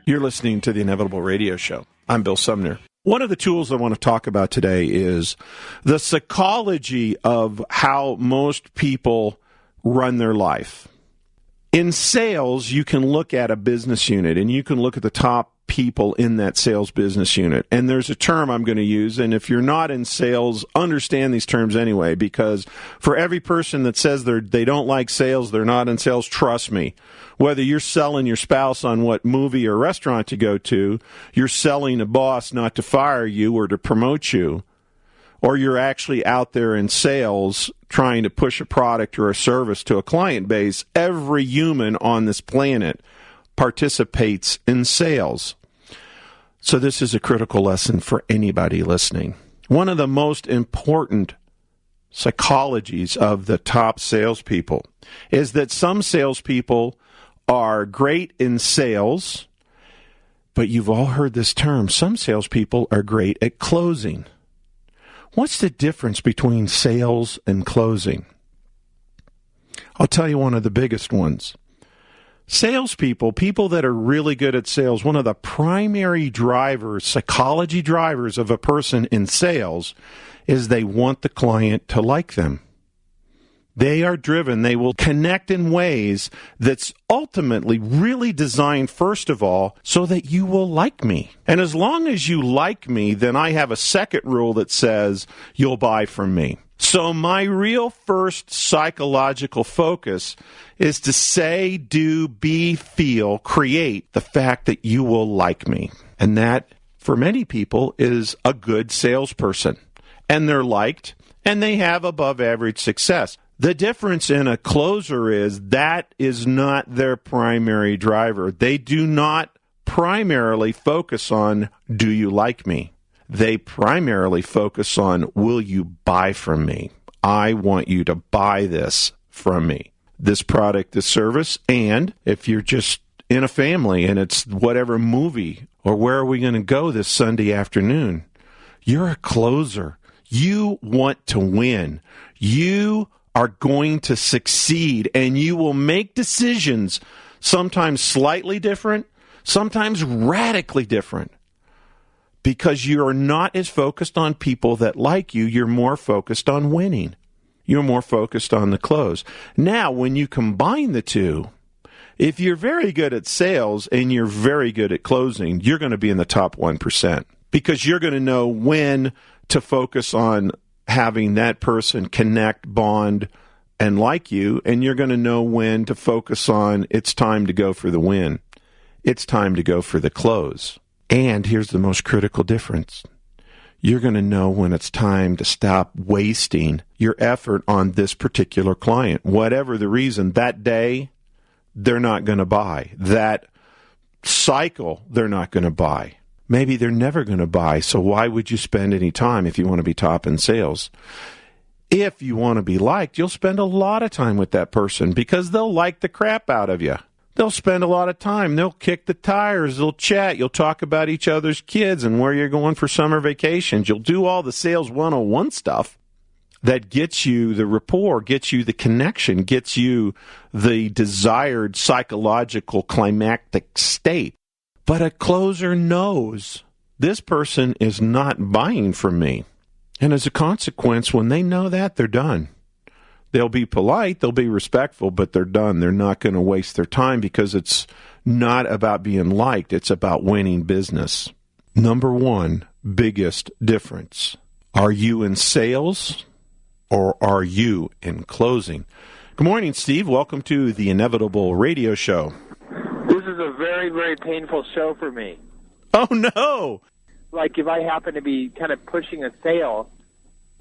You're listening to The Inevitable Radio Show. I'm Bill Sumner. One of the tools I want to talk about today is the psychology of how most people run their life. In sales, you can look at a business unit and you can look at the top people in that sales business unit. And there's a term I'm going to use, and if you're not in sales, understand these terms anyway, because for every person that says they don't like sales, they're not in sales, trust me. Whether you're selling your spouse on what movie or restaurant to go to, you're selling a boss not to fire you or to promote you, or you're actually out there in sales trying to push a product or a service to a client base, every human on this planet participates in sales. So this is a critical lesson for anybody listening. One of the most important psychologies of the top salespeople is that some salespeople are great in sales, but you've all heard this term, some salespeople are great at closing. What's the difference between sales and closing? I'll tell you one of the biggest ones. Salespeople, people that are really good at sales, one of the primary drivers, psychology drivers of a person in sales is they want the client to like them. They are driven. They will connect in ways that's ultimately really designed, first of all, so that you will like me. And as long as you like me, then I have a second rule that says you'll buy from me. So my real first psychological focus is to say, do, be, feel, create the fact that you will like me. And that, for many people, is a good salesperson. And they're liked, and they have above average success. The difference in a closer is that is not their primary driver. They do not primarily focus on, do you like me? They primarily focus on, will you buy from me? I want you to buy this from me. This product, this service, and if you're just in a family and it's whatever movie or where are we going to go this Sunday afternoon, you're a closer. You want to win. You are going to succeed, and you will make decisions, sometimes slightly different, sometimes radically different, because you're not as focused on people that like you. You're more focused on winning. You're more focused on the close. Now, when you combine the two, if you're very good at sales and you're very good at closing, you're going to be in the top 1%, because you're going to know when to focus on having that person connect, bond, and like you, and you're going to know when to focus on it's time to go for the win. It's time to go for the close. And here's the most critical difference. You're going to know when it's time to stop wasting your effort on this particular client. Whatever the reason, that day, they're not going to buy. That cycle, they're not going to buy. Maybe they're never going to buy, so why would you spend any time if you want to be top in sales? If you want to be liked, you'll spend a lot of time with that person because they'll like the crap out of you. They'll spend a lot of time. They'll kick the tires. They'll chat. You'll talk about each other's kids and where you're going for summer vacations. You'll do all the sales 101 stuff that gets you the rapport, gets you the connection, gets you the desired psychological climactic state. But a closer knows this person is not buying from me. And as a consequence, when they know that, they're done. They'll be polite, they'll be respectful, but they're done. They're not going to waste their time because it's not about being liked. It's about winning business. Number one, biggest difference. Are you in sales or are you in closing? Good morning, Steve. Welcome to the Inevitable Radio Show. This is a very, very painful show for me. Oh, no. Like if I happen to be kind of pushing a sale,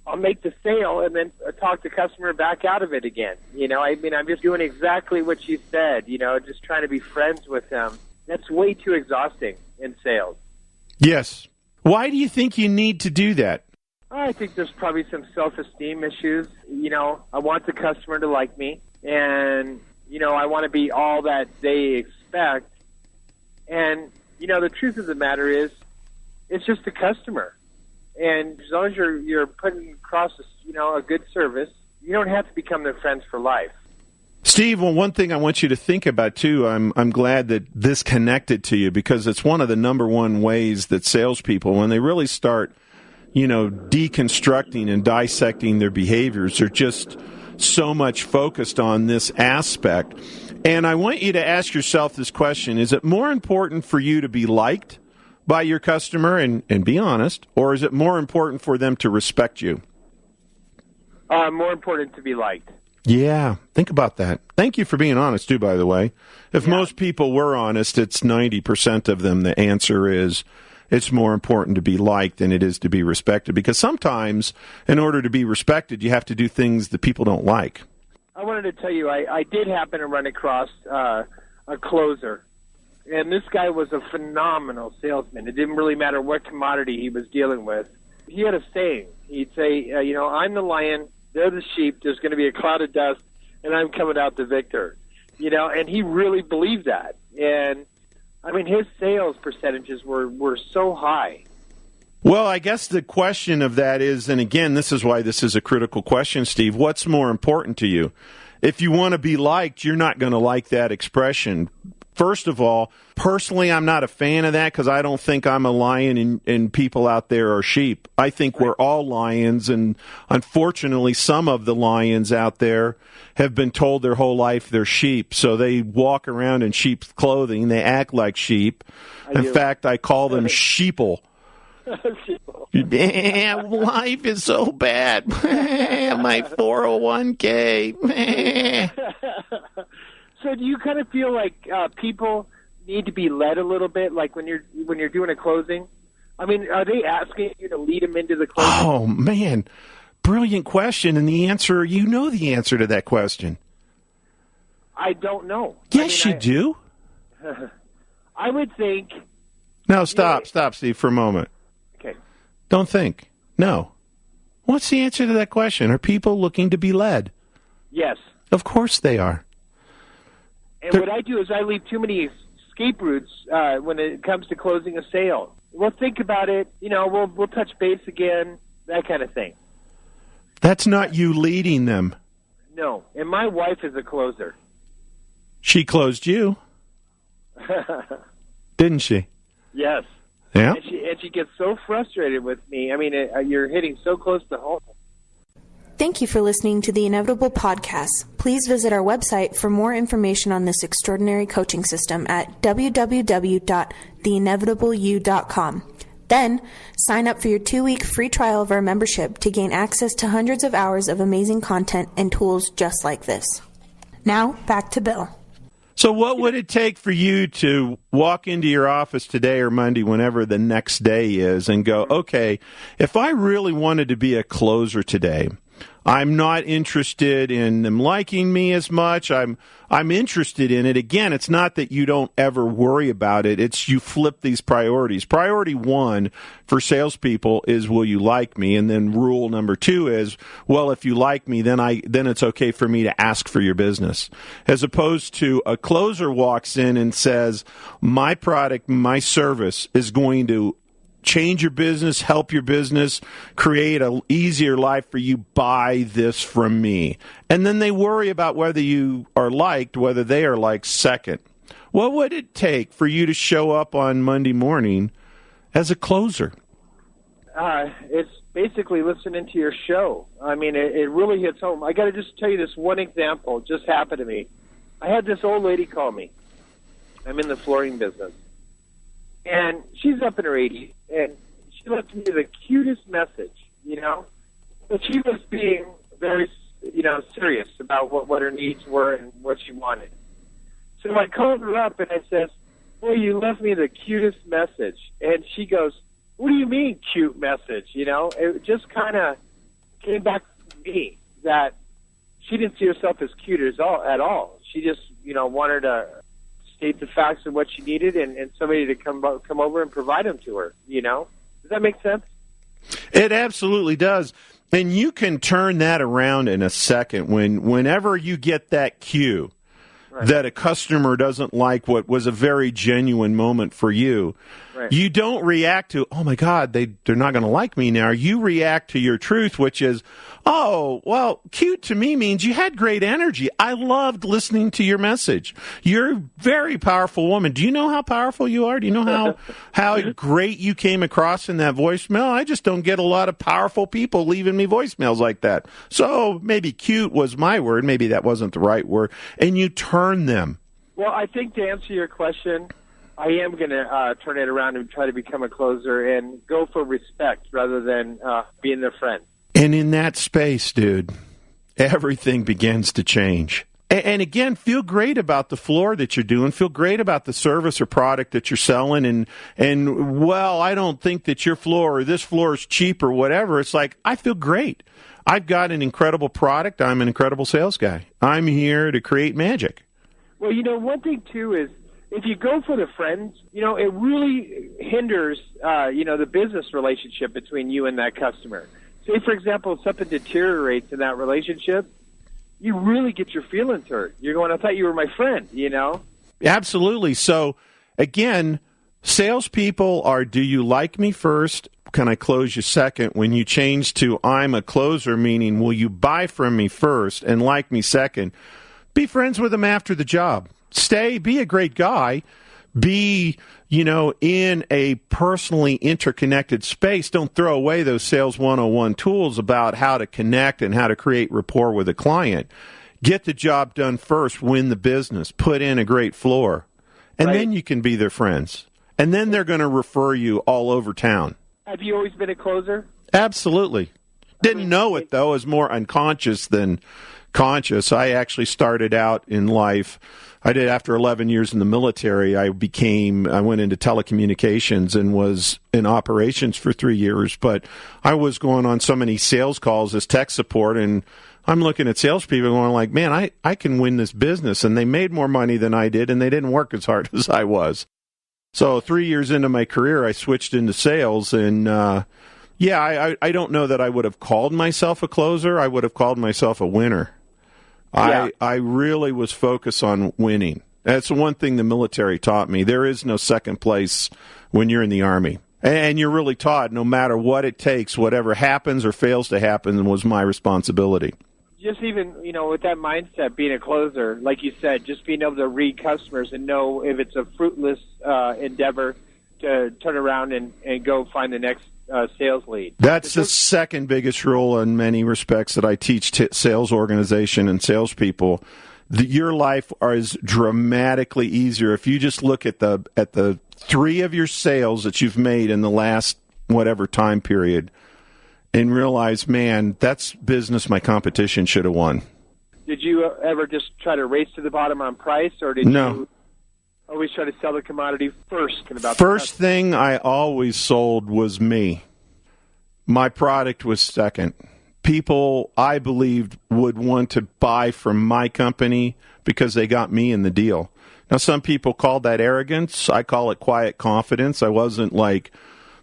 I'll make the sale and then talk the customer back out of it again. You know, I mean, I'm just doing exactly what you said, you know, just trying to be friends with them. That's way too exhausting in sales. Yes. Why do you think you need to do that? I think there's probably some self-esteem issues. You know, I want the customer to like me, and, you know, I want to be all that they expect. And, you know, the truth of the matter is, it's just the customer. And as long as you're putting across, you know, a good service, you don't have to become their friends for life. Steve, well, one thing I want you to think about, too, I'm glad that this connected to you, because it's one of the number one ways that salespeople, when they really start, deconstructing and dissecting their behaviors, they're just so much focused on this aspect. And I want you to ask yourself this question: is it more important for you to be liked by your customer, and be honest, or is it more important for them to respect you? More important to be liked. Yeah, think about that. Thank you for being honest, too, by the way. If most people were honest, it's 90% of them. The answer is it's more important to be liked than it is to be respected, because sometimes in order to be respected, you have to do things that people don't like. I wanted to tell you, I did happen to run across a closer, and this guy was a phenomenal salesman. It didn't really matter what commodity he was dealing with. He had a saying. He'd say, I'm the lion, they're the sheep, there's going to be a cloud of dust, and I'm coming out the victor. And he really believed that. And, his sales percentages were so high. Well, I guess the question of that is, and again, this is why this is a critical question, Steve, what's more important to you? If you want to be liked, you're not going to like that expression. First of all, personally, I'm not a fan of that, because I don't think I'm a lion and people out there are sheep. I think we're all lions, and unfortunately, some of the lions out there have been told their whole life they're sheep, so they walk around in sheep's clothing. They act like sheep. In fact, I call them sheeple. Life is so bad. My 401k. So do you kind of feel like people need to be led a little bit, like when you're doing a closing? Are they asking you to lead them into the closing? Oh, man. Brilliant question. And the answer, the answer to that question. I don't know. Yes, you do. I would think. No, stop, Steve, for a moment. Okay. Don't think. No. What's the answer to that question? Are people looking to be led? Yes. Of course they are. And what I do is I leave too many escape routes when it comes to closing a sale. We'll think about it. We'll touch base again, that kind of thing. That's not you leading them. No. And my wife is a closer. She closed you. Didn't she? Yes. Yeah. And she gets so frustrated with me. You're hitting so close to home. Thank you for listening to the Inevitable Podcast. Please visit our website for more information on this extraordinary coaching system at www.theinevitableyou.com. Then, sign up for your 2-week free trial of our membership to gain access to hundreds of hours of amazing content and tools just like this. Now, back to Bill. So what would it take for you to walk into your office today or Monday, whenever the next day is, and go, okay, if I really wanted to be a closer today, I'm not interested in them liking me as much. I'm interested in it. Again, it's not that you don't ever worry about it. It's you flip these priorities. Priority 1 for salespeople is, will you like me? And then rule number 2 is, well, if you like me, then it's okay for me to ask for your business. As opposed to a closer walks in and says, my product, my service is going to change your business, help your business, create an easier life for you, buy this from me. And then they worry about whether you are liked, whether they are liked second. What would it take for you to show up on Monday morning as a closer? It's basically listening to your show. It really hits home. I got to just tell you this one example. It just happened to me. I had this old lady call me. I'm in the flooring business. And she's up in her 80s, and she left me the cutest message, But she was being very, serious about what her needs were and what she wanted. So I called her up, and I said, boy, you left me the cutest message. And she goes, what do you mean, cute message? It just kind of came back to me that she didn't see herself as cute at all. She just, wanted to state the facts of what she needed and somebody to come over and provide them to her, Does that make sense? It absolutely does. And you can turn that around in a second. Whenever you get that cue that a customer doesn't like what was a very genuine moment for you, Right. You don't react to, oh my God, they're not going to like me now. You react to your truth, which is, oh, well, cute to me means you had great energy. I loved listening to your message. You're a very powerful woman. Do you know how powerful you are? Do you know how great you came across in that voicemail? I just don't get a lot of powerful people leaving me voicemails like that. So maybe cute was my word. Maybe that wasn't the right word. And you turn them. Well, I think to answer your question, I am going to turn it around and try to become a closer and go for respect rather than being their friend. And in that space, dude, everything begins to change. And again, feel great about the floor that you're doing. Feel great about the service or product that you're selling. And well, I don't think that your floor or this floor is cheap or whatever. It's like, I feel great. I've got an incredible product. I'm an incredible sales guy. I'm here to create magic. Well, one thing, too, is if you go for the friends, it really hinders, the business relationship between you and that customer. Say, for example, if something deteriorates in that relationship, you really get your feelings hurt. You're going, I thought you were my friend, Absolutely. So, again, salespeople are, do you like me first? Can I close you second? When you change to I'm a closer, meaning will you buy from me first and like me second? Be friends with them after the job. Be a great guy. Be, in a personally interconnected space. Don't throw away those sales 101 tools about how to connect and how to create rapport with a client. Get the job done first. Win the business. Put in a great floor. And then you can be their friends. And then they're going to refer you all over town. Have you always been a closer? Absolutely. Didn't know it, though. It was more unconscious than conscious. I actually started out in life. I did after 11 years in the military. I went into telecommunications and was in operations for 3 years. But I was going on so many sales calls as tech support, and I'm looking at salespeople going like, man, I can win this business. And they made more money than I did, and they didn't work as hard as I was. So 3 years into my career, I switched into sales, and I don't know that I would have called myself a closer. I would have called myself a winner. Yeah. I really was focused on winning. That's the one thing the military taught me. There is no second place when you're in the Army. And you're really taught no matter what it takes, whatever happens or fails to happen was my responsibility. Just even, with that mindset, being a closer, like you said, just being able to read customers and know if it's a fruitless endeavor to turn around and go find the next sales lead. That's the second biggest rule in many respects that I teach sales organization and salespeople. Your life is dramatically easier if you just look at the 3 of your sales that you've made in the last whatever time period and realize, man, that's business my competition should have won. Did you ever just try to race to the bottom on price, or did you always try to sell the commodity first? First thing I always sold was me. My product was second. People, I believed, would want to buy from my company because they got me in the deal. Now, some people call that arrogance. I call it quiet confidence. I wasn't like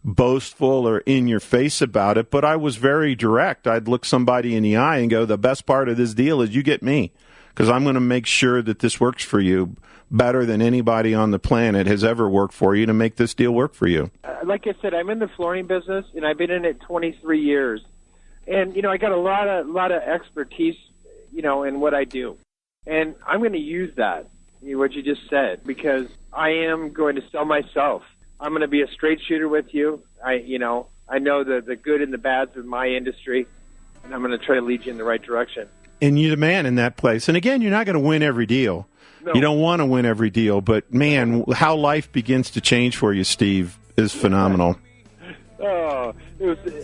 boastful or in your face about it, but I was very direct. I'd look somebody in the eye and go, the best part of this deal is you get me because I'm going to make sure that this works for you better than anybody on the planet has ever worked for you to make this deal work for you. Like I said, I'm in the flooring business, and I've been in it 23 years. And, I got a lot of expertise, in what I do. And I'm going to use that, what you just said, because I am going to sell myself. I'm going to be a straight shooter with you. I know the good and the bads of my industry, and I'm going to try to lead you in the right direction. And you're the man in that place. And again, you're not going to win every deal. No. You don't want to win every deal, but man, how life begins to change for you, Steve, is phenomenal. Oh,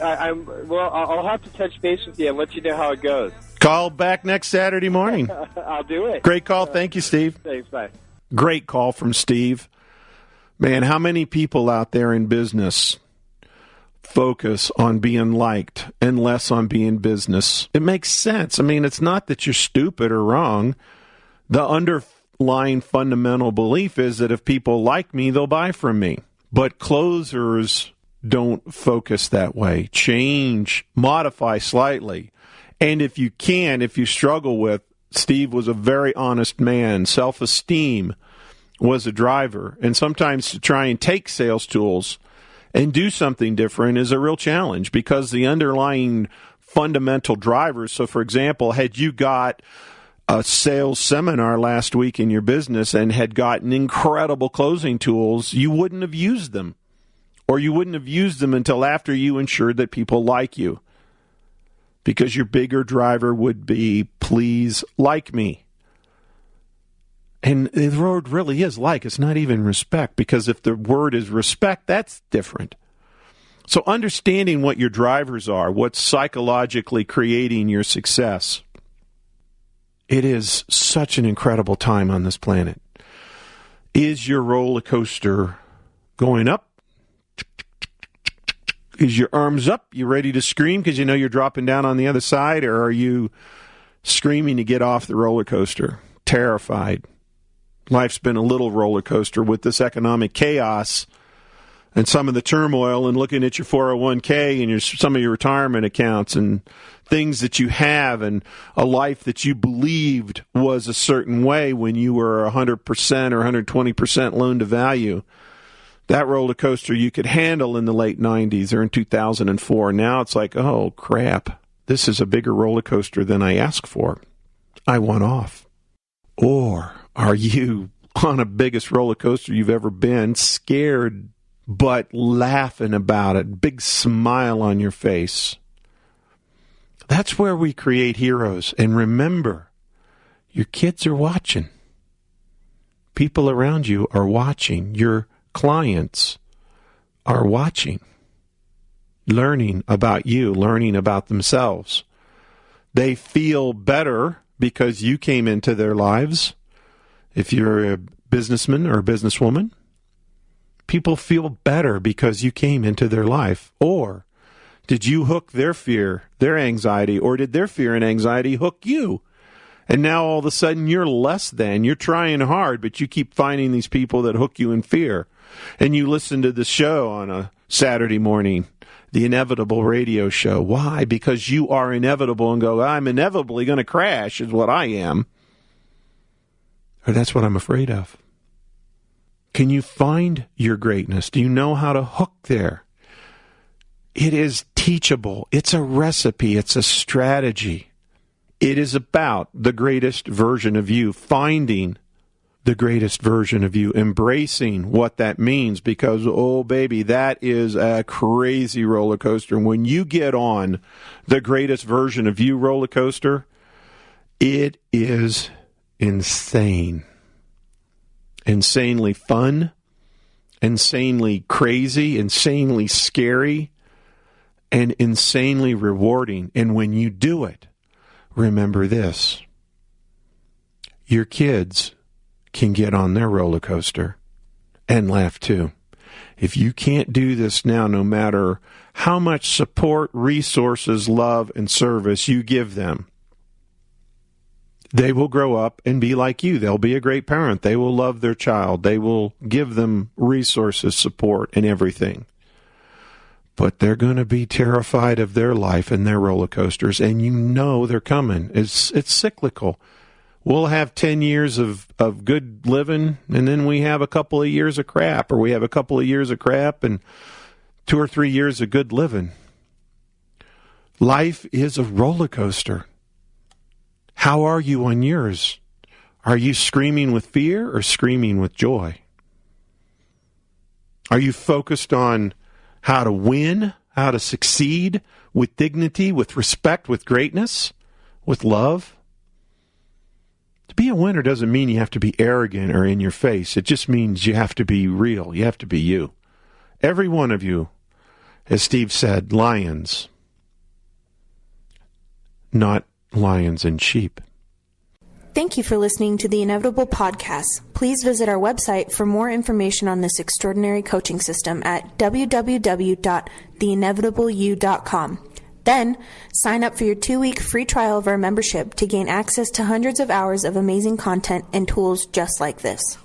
I'll have to touch base with you and let you know how it goes. Call back next Saturday morning. I'll do it. Great call. Thank you, Steve. Thanks. Bye. Great call from Steve. Man, how many people out there in business focus on being liked and less on being business? It makes sense. I mean, it's not that you're stupid or wrong. The underlying fundamental belief is that if people like me, they'll buy from me. But closers don't focus that way. Change, modify slightly. And if you struggle with, Steve was a very honest man, self-esteem, was a driver. And sometimes to try and take sales tools and do something different is a real challenge because the underlying fundamental drivers. So, for example, had you got a sales seminar last week in your business and had gotten incredible closing tools, you wouldn't have used them. Or you wouldn't have used them until after you ensured that people like you. Because your bigger driver would be, please like me. And the word really is like. It's not even respect. Because if the word is respect, that's different. So understanding what your drivers are, what's psychologically creating your success. It is such an incredible time on this planet. Is your roller coaster going up? Is your arms up? You ready to scream because you know you're dropping down on the other side? Or are you screaming to get off the roller coaster? Terrified. Life's been a little roller coaster with this economic chaos and some of the turmoil and looking at your 401k and some of your retirement accounts and things that you have and a life that you believed was a certain way when you were 100% or 120% loan to value. That roller coaster you could handle in the late 90s or in 2004. Now it's like, oh, crap. This is a bigger roller coaster than I asked for. I want off. Or are you on a biggest roller coaster you've ever been, scared but laughing about it, big smile on your face? That's where we create heroes. And remember, your kids are watching. People around you are watching. Your clients are watching, learning about you, learning about themselves. They feel better because you came into their lives. If you're a businessman or a businesswoman, people feel better because you came into their life. Or did you hook their fear, their anxiety, or did their fear and anxiety hook you? And now all of a sudden you're less than. You're trying hard, but you keep finding these people that hook you in fear. And you listen to the show on a Saturday morning, the Inevitable Radio Show. Why? Because you are inevitable and go, I'm inevitably going to crash is what I am. Or that's what I'm afraid of. Can you find your greatness? Do you know how to hook there? It is teachable. It's a recipe. It's a strategy. It is about the greatest version of you, finding the greatest version of you, embracing what that means because, oh, baby, that is a crazy roller coaster. And when you get on the greatest version of you roller coaster, it is insane. Insanely fun, insanely crazy, insanely scary, and insanely rewarding. And when you do it, remember this. Your kids can get on their roller coaster and laugh too. If you can't do this now, no matter how much support, resources, love, and service you give them, they will grow up and be like you. They'll be a great parent. They will love their child. They will give them resources, support, and everything. But they're going to be terrified of their life and their roller coasters, and you know they're coming. It's cyclical. We'll have 10 years of good living, and then we have a couple of years of crap, or we have a couple of years of crap and 2 or 3 years of good living. Life is a roller coaster. How are you on yours? Are you screaming with fear or screaming with joy? Are you focused on how to win, how to succeed with dignity, with respect, with greatness, with love? To be a winner doesn't mean you have to be arrogant or in your face. It just means you have to be real. You have to be you. Every one of you, as Steve said, lions, not lions and sheep. Thank you for listening to the Inevitable Podcast. Please visit our website for more information on this extraordinary coaching system at www.theinevitableyou.com. Then, sign up for your 2-week free trial of our membership to gain access to hundreds of hours of amazing content and tools just like this.